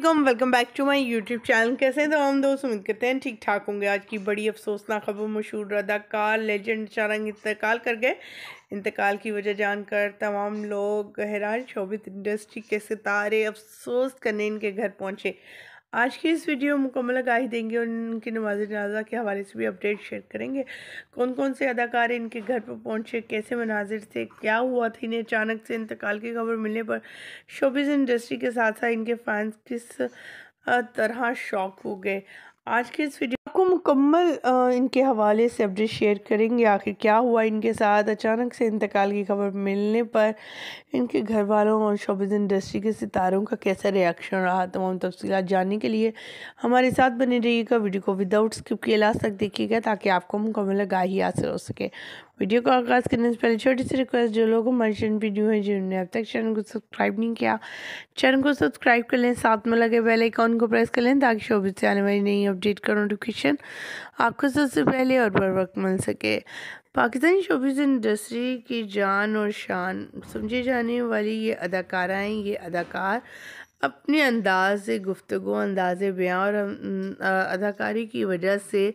Welcome back to my YouTube channel. कैसे हैं तमाम दोस्त? उम्मीद करते हैं ठीक ठाक होंगे। आज की बड़ी अफसोसनाक खबर, मशहूर अदाकार लेजेंड अचानक इंतकाल कर गए। इंतकाल की वजह जानकर तमाम लोग हैरान। शोबिज़ इंडस्ट्री के सितारे अफसोस करने इनके घर पहुंचे। आज की इस वीडियो मुकम्मल आगाही देंगे और उनकी नमाज जनाजा के हवाले से भी अपडेट शेयर करेंगे। कौन कौन से अदाकार इनके घर पर पहुंचे, कैसे मनाजिर थे, क्या हुआ था इन्हें अचानक से इंतकाल की खबर मिलने पर शोबिज़ इंडस्ट्री के साथ साथ इनके फैंस किस तरह शॉक हो गए। आज के इस वीडियो को मुकम्मल इनके हवाले से अपडेट शेयर करेंगे। आखिर क्या हुआ इनके साथ, अचानक से इंतकाल की खबर मिलने पर इनके घर वालों और शोबिज़ इंडस्ट्री के सितारों का कैसा रिएक्शन रहा। तमाम तफसीलात जानने के लिए हमारे साथ बने रहिएगा। वीडियो को विदाउट स्किप किए लास्ट तक देखिएगा ताकि आपको मुकम्मल आगाही हासिल हो सके। वीडियो का आगाज़ करने से पहले छोटी सी रिक्वेस्ट, जो लोग हमारे चैनल पर न्यू है, जिन्होंने अब तक चैनल को सब्सक्राइब नहीं किया, चैनल को सब्सक्राइब कर लें, साथ में लगे बेल आइकॉन को प्रेस कर लें ताकि शोबिज़ से आने वाली नई अपडेट का नोटिफिकेशन आपको सबसे पहले और बर वक्त मिल सके। पाकिस्तानी शोबिज़ इंडस्ट्री की जान और शान समझे जाने वाली ये अदाकाराएँ, ये अदाकार अपने अंदाज़ गुफ्तगू, अंदाज़ बयां और अदाकारी की वजह से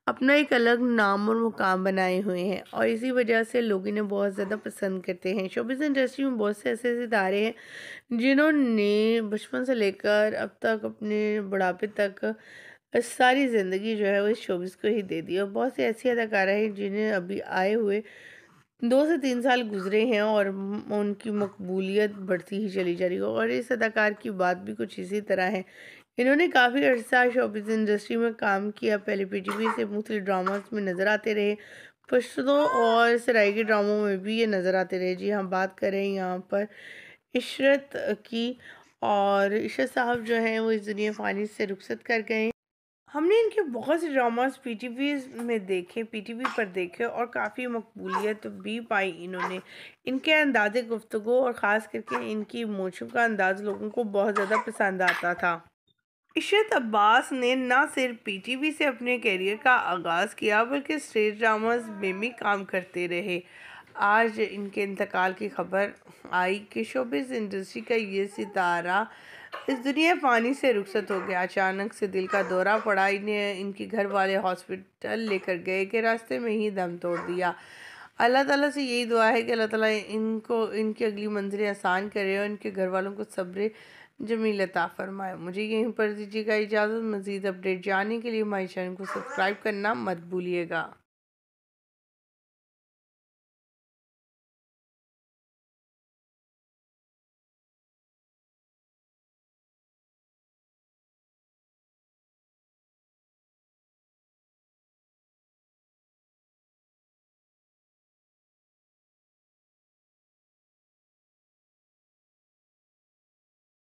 अपना एक अलग नाम और मुकाम बनाए हुए हैं और इसी वजह से लोग इन्हें बहुत ज़्यादा पसंद करते हैं। शोबिज़ इंडस्ट्री में बहुत से ऐसे सितारे हैं जिन्होंने बचपन से लेकर अब तक अपने बुढ़ापे तक सारी ज़िंदगी जो है वो इस शोबिज़ को ही दे दी। और बहुत सी ऐसी अदाकारा हैं जिन्हें अभी आए हुए 2 से 3 साल गुजरे हैं और उनकी मकबूलियत बढ़ती ही चली जा रही है। और इस अदाकार की बात भी कुछ इसी तरह है। इन्होंने काफ़ी अर्सा शोबिज़ इंडस्ट्री में काम किया। पहले पीटीवी से मुख्तलिफ ड्रामास में नज़र आते रहे, पश्तो और सराइकी ड्रामों में भी ये नज़र आते रहे। जी हाँ, बात करें यहाँ पर इशरत की, और इशरत साहब जो हैं वो इस दुनिया फ़ानी से रुखसत कर गए। हमने इनके बहुत से ड्रामास पीटीवी में देखे, पीटीवी पर देखे और काफ़ी मकबूलियत भी पाई इन्होंने। इनके अंदाज़े गुफ्तगू और ख़ास करके इनकी मूंछों का अंदाज़ लोगों को बहुत ज़्यादा पसंद आता था। इशरत अब्बास ने ना सिर्फ पीटीवी से अपने करियर का आगाज़ किया बल्कि स्टेज ड्रामास में भी काम करते रहे। आज इनके इंतकाल की खबर आई कि शोबिज़ इंडस्ट्री का ये सितारा इस दुनिया फ़ानी से रुखसत हो गया। अचानक से दिल का दौरा पड़ा। इन्हें इनके घर वाले हॉस्पिटल लेकर गए कि रास्ते में ही दम तोड़ दिया। अल्लाह ताला से यही दुआ है कि अल्लाह ताला इनको इनकी अगली मंजिलें आसान करे और इनके घर वालों को सब्र जमील अता फरमाए। मुझे यहीं पर दीजिएगा इजाज़त। मज़ीद अपडेट जानने के लिए हमारे चैनल को सब्सक्राइब करना मत भूलिएगा।